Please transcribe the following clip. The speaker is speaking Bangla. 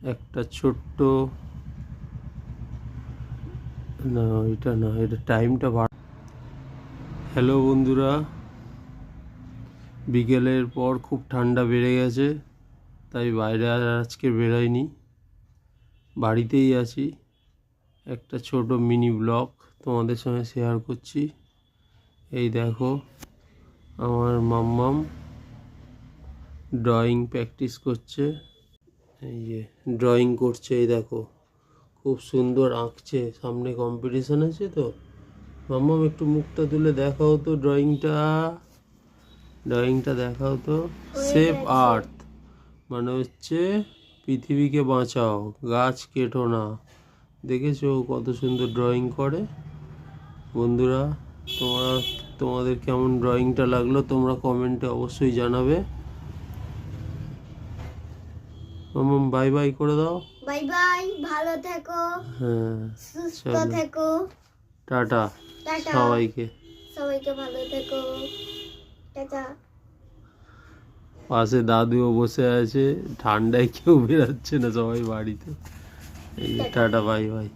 একটা ছোট্ট, না এটা না, এটা টাইমটা হ্যালো বন্ধুরা, বিকেলের পর খুব ঠান্ডা বেড়ে গেছে, তাই বাইরে আর আজকে বেরোয়নি, বাড়িতেই আছি। একটা ছোট মিনি ব্লগ তোমাদের সঙ্গে শেয়ার করছি। এই দেখো, আমার মাম্মাম ড্রয়িং প্র্যাকটিস করছে। এই যে ড্রয়িং করছে, এই দেখো খুব সুন্দর আঁকছে। সামনে কম্পিটিশন আছে তো। মাম্মাম একটু মুখটা তুলে দেখাও তো, ড্রয়িংটা দেখাও তো। সেভ আর্থ মানে হচ্ছে পৃথিবীকে বাঁচাও, গাছ কেটো না। দেখেছো কত সুন্দর ড্রয়িং করে। বন্ধুরা, তোমাদের কেমন ড্রয়িংটা লাগলো তোমরা কমেন্টে অবশ্যই জানাবে। মাম্মাম বাই বাই করে দাও। বাই বাই, ভালো থেকো, হ্যাঁ, সুস্থ থেকো, টাটা টাটা সবাইকে। ভালো থেকো, টাটা। পাশে দাদুও বসে আছে, ঠান্ডায় কেউ বেরাচ্ছে না, সবাই বাড়িতে। এই টাটা বাই বাই।